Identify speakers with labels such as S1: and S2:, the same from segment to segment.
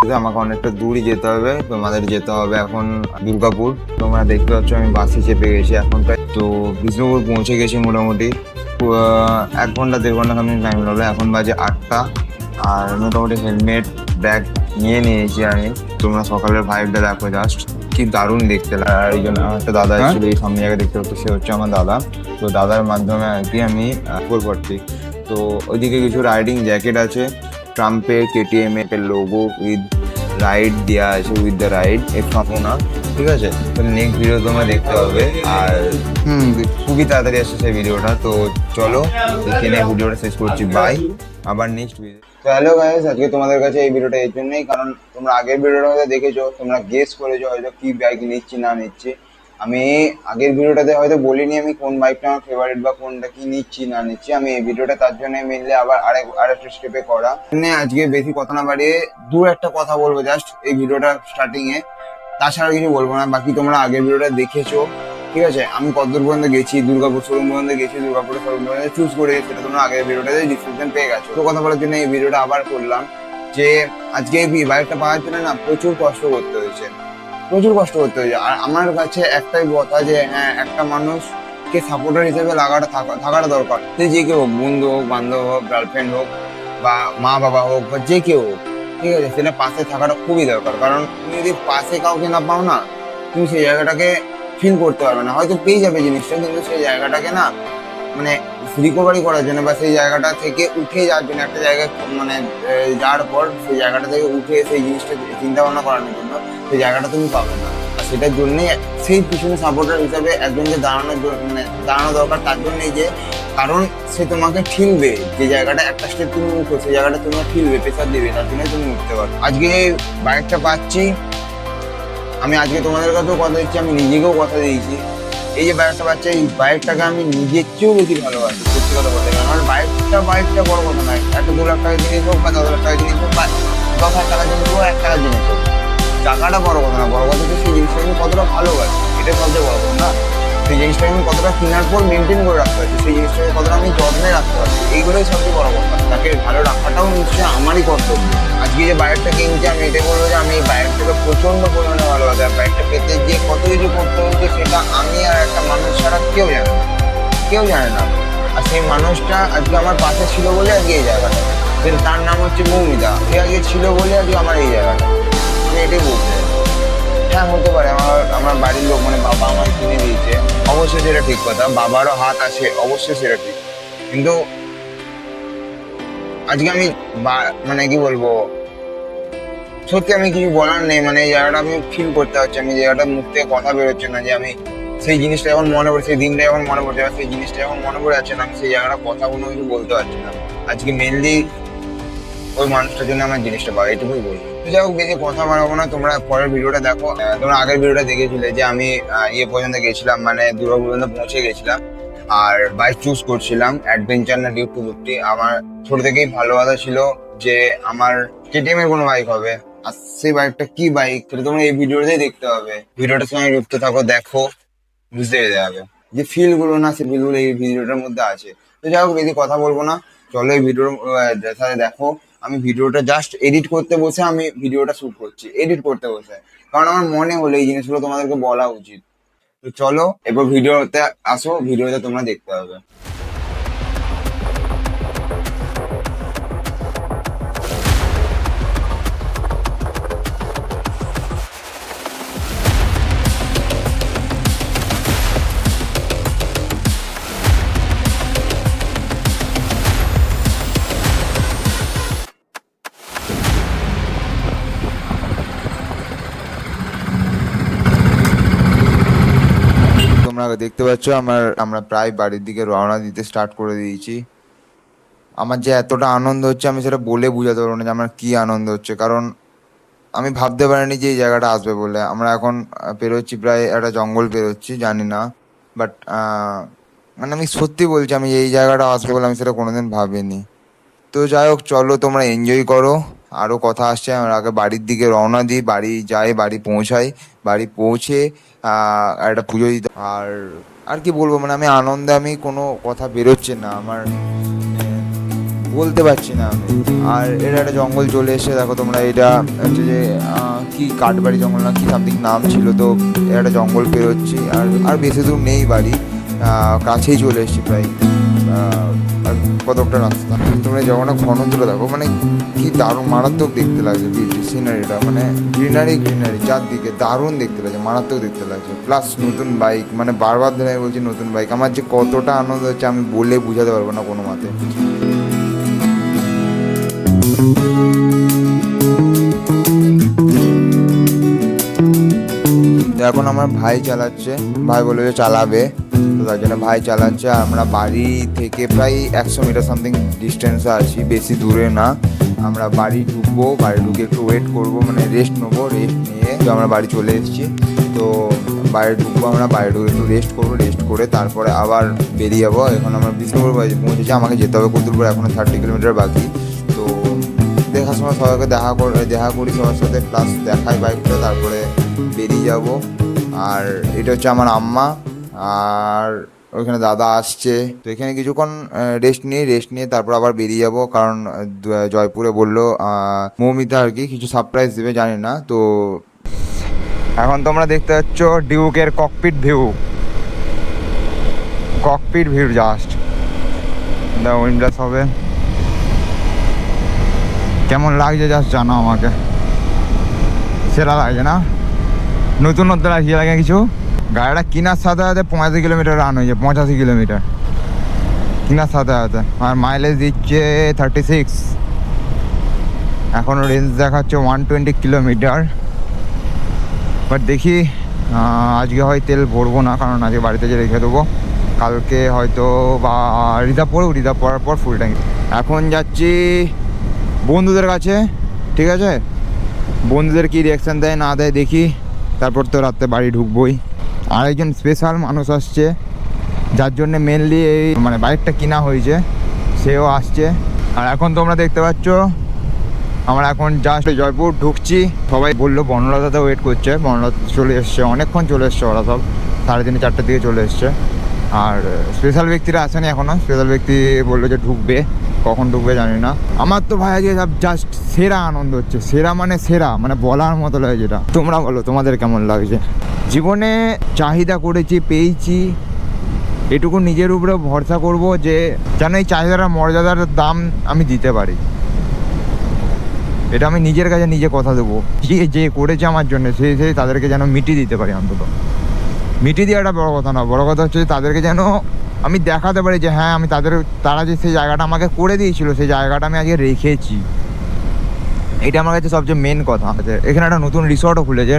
S1: আমাকে অনেকটা দূরই যেতে হবে, তোমাদের যেতে হবে এখন দুর্গাপুর। তোমরা দেখতে পাচ্ছ আমি বাসে চেপে গেছি এখন প্রায়, তো বিষ্ণুপুর পৌঁছে গেছি মোটামুটি 1 ঘন্টা 1.5 ঘন্টা সামনে টাইম লাগলো। এখন বাজে 8টা, আর মোটামুটি হেলমেট ব্যাগ নিয়ে নিয়েছি আমি। তোমরা সকালের ভাইবটা দেখো, জাস্ট কি দারুণ দেখতে লাগে। আর এই জন্য আমার একটা দাদা এসেছিল, এই সামনে জায়গায় দেখতে পাচ্ছি, সে হচ্ছে আমার দাদা। তো দাদার মাধ্যমে আর কি আমি করছি। তো ওইদিকে কিছু রাইডিং জ্যাকেট আছে, ট্রাম্পের কেটিএম এর লোগো উইথ রাইড দেওয়া আছে, উইথ দ্য রাইড এর না, ঠিক আছে। তো নেক্সট ভিডিও তোমরা দেখতে হবে, আর খুবই তাড়াতাড়ি আসছে সেই ভিডিওটা। তো চলো এখানে ভিডিওটা শেষ করছি, বাই, আবার নেক্সট ভিডিও। তো হ্যালো গাইস, আজকে তোমাদের কাছে এই ভিডিওটা এই জন্যই, কারণ তোমরা আগের ভিডিওটা হয়তো দেখেছো, তোমরা গেস করেছো হয়তো কি বাইক নিচ্ছি না নিচ্ছি। আমি আগের ভিডিওটাতে হয়তো বলিনি আমি কোন বাইকটা আমার ফেভারিট বা কোনটা কি নিচ্ছি না নিচ্ছি। আমি এই ভিডিওটা তার জন্য মেনলি আবার আরেকটা স্টেপে করা। আজকে বেশি কথা না বাড়িয়ে একটা কথা বলবো জাস্ট এই ভিডিওটা স্টার্টিং এ, তাছাড়া কিছু বলবো না। বাকি তোমরা আগের ভিডিওটা দেখেছো, ঠিক আছে। আমি কতদূর পর্যন্ত গেছি, দুর্গাপুর শোরুম পর্যন্ত গেছি, দুর্গাপুরের শোরুম পর্যন্ত চুজ করে সেটা তোমরা আগের ভিডিওটাতে ডিসক্রিপশন পেয়ে গেছো। তো কথা বলার জন্য এই ভিডিওটা আবার করলাম যে আজকে এই বাইকটা পাওয়ার জন্য না প্রচুর কষ্ট করতে হয়েছে, প্রচুর কষ্ট করতে হয়েছে। আর আমার কাছে একটাই কথা যে হ্যাঁ, একটা মানুষকে সাপোর্টার হিসেবে থাকাটা দরকার। সে যে কেউ হোক, বন্ধু হোক, বান্ধব হোক, গার্লফ্রেন্ড হোক, বা মা বাবা হোক, বা যে কেউ হোক, ঠিক আছে, সেটা পাশে থাকাটা খুবই দরকার। কারণ তুমি যদি পাশে কাউকে না পাও না, তুমি সেই জায়গাটাকে ফিল করতে পারবে না। হয়তো পেয়ে যাবে জিনিসটা, কিন্তু সেই জায়গাটাকে না, মানে রিকভারি করার জন্য বা সেই জায়গাটা থেকে উঠে যাওয়ার জন্য, একটা জায়গায় মানে যাওয়ার পর সেই জায়গাটা থেকে উঠে সেই জিনিসটা চিন্তা ভাবনা করানোর জন্য সেই জায়গাটা তুমি পাবে না। আর সেটার জন্যই সেই পিছনে সাপোর্টার হিসাবে একজনকে মানে দাঁড়ানো দরকার, তার জন্যই যে কারণ সে তোমাকে ঠিলবে, যে জায়গাটা একটা স্টেপ তুমি উঠো সেই জায়গাটা তোমাকে ঠিলবে, প্রেশার দেবে, তার জন্য তুমি উঠতে পারো। আজকে বাইকটা পাচ্ছি আমি, আজকে তোমাদের কাছেও কথা দিচ্ছি, আমি নিজেকেও কথা দিয়েছি। এই যে বাইকটা পাচ্ছে, এই বাইকটাকে আমি নিজের চেয়েও বেশি ভালোবাসি, সত্যি কথা বলতে গেলে। আমার বাইকটা বড় কথা নয়, একটা 2 লাখ টাকার জিনিস হোক বা 10 লাখ টাকার জিনিস হোক বা 10,000 টাকার জিনিস হোক, 1 টাকার জিনিস হোক, টাকাটা বড় কথা না। বড় কথা হচ্ছে সেই জিনিসটাকে আমি কতটা ভালোবাসি, এটা সবচেয়ে বড় কথা না। সেই জিনিসটাকে আমি কতটা কেনার পর মেনটেন করে রাখতে পারছি, সেই জিনিসটাকে কতটা আমি যত্নে রাখতে পারছি, এইগুলোই সবচেয়ে বড় কথা। তাকে ভালো রাখাটাও নিশ্চয়ই আমারই কর্তব্য। আজকে যে বাইকটা কিনছি, আমি এটাই বলবো যে আমি এই বাইকটাকে প্রচন্ড পরিমাণে ভালোবাসি। আর বাইকটা পেতে যে কত কিছু করতে হচ্ছে সেটা আমি আর একটা মানুষ ছাড়া কেউ জানে না, কেউ জানে না। আর সেই মানুষটা আজকে আমার পাশে ছিল বলে আজকে এই জায়গাটা, তার নাম হচ্ছে মৌমিতা। সে আজকে ছিল বলে আজকে আমার এই জায়গাটা, আমি এটাই বলতে চাই। হ্যাঁ, হতে পারে আমার বাড়ির লোক মানে বাবা আমাকে কিনে দিয়েছে, অবশ্যই সেটা ঠিক কথা, বাবারও হাত আছে, অবশ্যই সেটা ঠিক। কিন্তু আজকে আমি মানে কি বলবো, সত্যি আমি কিছু বলার নেই। মানে এই জায়গাটা আমি ফিল করতে পারছি, আমি জায়গাটা মুখ থেকে কথা বেরোচ্ছে না যে আমি সেই জিনিসটা যখন মনে পড়ে, সেই দিনটা যখন মনে পড়ছে, সেই জিনিসটা যখন মনে পড়ে যাচ্ছে না, আমি সেই জায়গাটা কথা কোনো কিছু বলতে পারছি না। আজকে মেনলি ওই মানুষটার জন্য আমার জিনিসটা পাওয়া, এটুকুই বলবো। তো যাই হোক, বেশি কথা বাড়াবো না, তোমরা পরের ভিডিওটা দেখো। তোমরা আগের ভিডিওটা দেখেছিলে যে আমি ইয়ে পর্যন্ত গেছিলাম, মানে দুর্গাপুর পর্যন্ত পৌঁছে গেছিলাম, আর বাইক চুজ করছিলাম অ্যাডভেঞ্চার না ডিউক 250। আমার ছোট থেকেই ভালোবাসা ছিল যে আমার কেটিএম এর কোনো বাইক হবে, আর সেই বাইকটা কি বাইক সেটা তোমরা এই ভিডিওটাই দেখতে হবে। ভিডিওটার সঙ্গে যুক্ত থাকো, দেখো, বুঝতে পেরে যাবে যে ফিল গুলো না, সে ফিল গুলো এই ভিডিওটার মধ্যে আছে। তো যাই হোক, বেশি কথা বলবো না, চলো এই ভিডিওর সাথে দেখো। আমি ভিডিওটা জাস্ট এডিট করতে বসে আমি ভিডিওটা শুট করছি, এডিট করতে বসে, কারণ আমার মনে হলো এই জিনিসগুলো তোমাদেরকে বলা উচিত। তো চলো এবার ভিডিওতে আসো, ভিডিওতে তোমরা দেখতে হবে। তোমরা দেখতে পাচ্ছ আমরা প্রায় বাড়ির দিকে রওনা দিতে স্টার্ট করে দিয়েছি। আমার যে এতটা আনন্দ হচ্ছে আমি সেটা বলে বোঝাতে পারবো না যে আমার কি আনন্দ হচ্ছে, কারণ আমি ভাবতে পারিনি যে এই জায়গাটা আসবে বলে। আমরা এখন পেরোচ্ছি, প্রায় একটা জঙ্গল পেরোচ্ছি, জানি না, বাট মানে আমি সত্যি বলছি, আমি এই জায়গাটা আসবে বলে আমি সেটা কোনোদিন ভাবিনি। তো যাই হোক, চলো তোমরা এনজয় করো, আরো কথা আসছে। আমরা আগে বাড়ির দিকে রওনা দিই, বাড়ি যাই, বাড়ি পৌঁছাই, বাড়ি পৌঁছে একটা পুজো দিতে। আর আর কি বলবো, মানে আমি আনন্দে আমি কোনো কথা বেরোচ্ছে না আমার। বলতে পারছি না আমি। আর এটা একটা জঙ্গল চলে এসছে, দেখো তোমরা, এটা হচ্ছে যে কি কাঠবাড়ি জঙ্গল না কি সামথিং নাম ছিল। তো এটা একটা জঙ্গল পেরোচ্ছি, আর বেশি দূর নেই বাড়ি, কাছেই চলে এসছি প্রায়, আর কতটা রাস্তা। তোমরা যখন ঘনত্বটা দেখো, মানে কি দারুণ মারাত্মক দেখতে লাগছে সিনারিটা, মানে গ্রিনারি চারদিকে দারুণ দেখতে লাগছে, মারাত্মক দেখতে লাগছে। প্লাস নতুন বাইক, মানে বারবার ধরে আমি বলছি নতুন বাইক, আমার যে কতটা আনন্দ হচ্ছে আমি বলে বোঝাতে পারবো না কোনো মতে। এখন আমার ভাই চালাচ্ছে, ভাই বলে যে চালাবে, তো তার জন্য ভাই চালাচ্ছে। আর আমরা বাড়ি থেকে প্রায় 100 মিটার সামথিং ডিস্টেন্সে আছি, বেশি দূরে না। আমরা বাড়ি ঢুকবো, বাড়ি ঢুকে একটু ওয়েট করবো, মানে রেস্ট নেবো, রেস্ট নিয়ে তো আমরা বাড়ি চলে এসেছি। তো বাইরে ঢুকবো, আমরা বাইরে ঢুকে একটু রেস্ট করবো, রেস্ট করে তারপরে আবার বেরিয়ে যাবো। এখন আমরা বিষ্ণুপুর পৌঁছেছি, আমাকে যেতে হবে কতুলপুর, এখনও 30 কিলোমিটার বাকি। তো দেখার সময় সবাইকে দেখা করি সবার সাথে, প্লাস দেখাই বাইকটা, তারপরে বেরিয়ে যাব। আর এটা হচ্ছে আমার আম্মা, আর ওইখানে দাদা আসছে। তো এখানে কিছুক্ষণ রেস্ট নিয়ে তারপর আবার বেরিয়ে যাব, কারণ জয়পুরে বললো মৌমিতা আর কি কিছু সারপ্রাইজ দেবে, জানি না। তো এখন তোমরা দেখতে পাচ্ছ ডিউকের ককপিট ভিউ জাস্ট উইন্ডোজ হবে। কেমন লাগছে জাস্ট জানো আমাকে, সেরা লাগছে না? নতুনত্ব লাগছে, লাগে কিছু। গাড়িটা কেনার সাথে সাথে 85 কিলোমিটার রান হয়েছে, 85 কিলোমিটার কেনার সাথে সাথে। আর মাইলেজ দিচ্ছে 36, এখনও রেঞ্জ দেখাচ্ছে 120 কিলোমিটার। বাট দেখি, আজকে হয় তেল ভরবো না, কারণ আজকে বাড়িতে যে রেখে দেবো, কালকে হয়তো বা রিজার্ভ পড়ার পর ফুল ট্যাঙ্ক। এখন যাচ্ছি বন্ধুদের কাছে, ঠিক আছে? বন্ধুদের কি রিয়াকশান দেয় না দেয় দেখি, তারপর তো রাত্রে বাড়ি ঢুকবোই। আরেকজন স্পেশাল মানুষ আসছে, যার জন্যে মেনলি এই মানে বাইকটা কিনা হয়েছে, সেও আসছে। আর এখন তোমরা দেখতে পাচ্ছ আমরা এখন জাস্ট জয়পুর ঢুকছি। সবাই বললো বনলতাতে ওয়েট করছে, বনলতা চলে এসছে, অনেকক্ষণ চলে এসছে ওরা সব, 3:30 4টার দিকে চলে এসছে। আর স্পেশাল ব্যক্তিরা আসেনি এখনও, স্পেশাল ব্যক্তি বললো যে ঢুকবে, কখন ঢুকবে জানি না। আমার তো ভাই আজকে জাস্ট সেরা আনন্দ হচ্ছে, সেরা মানে বলার মতো লাগে যেটা। তোমরা বলো তোমাদের কেমন লাগছে? জীবনে চাহিদা করেছি, পেয়েছি, এটুকু নিজের উপরে ভরসা করব যে যেন এই চাহিদার মর্যাদার দাম আমি দিতে পারি। এটা আমি নিজের কাছে নিজে কথা দেবো, যে করেছে আমার জন্য সেই তাদেরকে যেন মিটিয়ে দিতে পারি। অন্তত মিটিয়ে দেওয়াটা বড় কথা না, বড় কথা হচ্ছে তাদেরকে যেন আমি দেখাতে পারি যে হ্যাঁ আমি তারা যে সেই জায়গাটা আমাকে করে দিয়েছিল, সেই জায়গাটা আমি আজকে রেখেছি। এটা আমার কাছে সবচেয়ে মেন কথা। এখানে একটা নতুন রিসর্টও খুলেছে,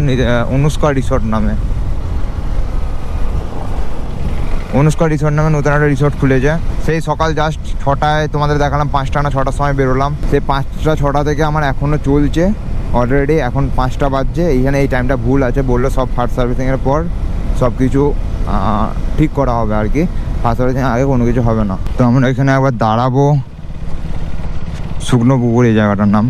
S1: অনুষ্কা রিসর্ট নামে নতুন একটা রিসর্ট খুলেছে। সেই সকাল জাস্ট 6টায় তোমাদের দেখালাম, 5টা না 6টার সময় বেরোলাম। সেই 5টা 6টা থেকে আমার এখনও চলছে অলরেডি, এখন 5টা বাজছে। এইখানে এই টাইমটা ভুল আছে, বললো সব ফার্স্ট সার্ভিসিংয়ের পর সব কিছু ঠিক করা হবে আর কি, ফার্স্ট সার্ভিসিং আগে কোনো কিছু হবে না। তো আমরা এখানে একবার দাঁড়াবো, শুকনো পুকুর এই জায়গাটার নাম।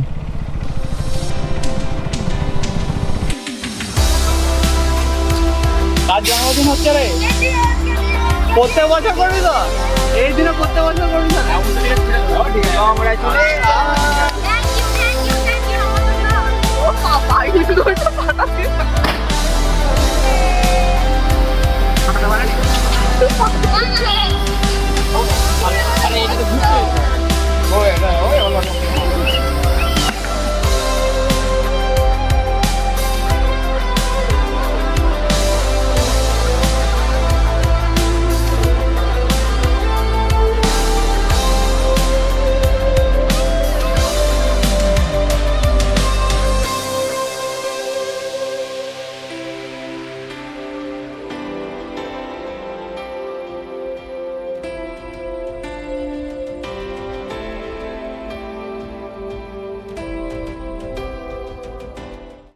S2: জন্মদিন হচ্ছে রে, প্রত্যেক বছর করবি তো? এই দিনে প্রত্যেক বছর করবি না? আমরা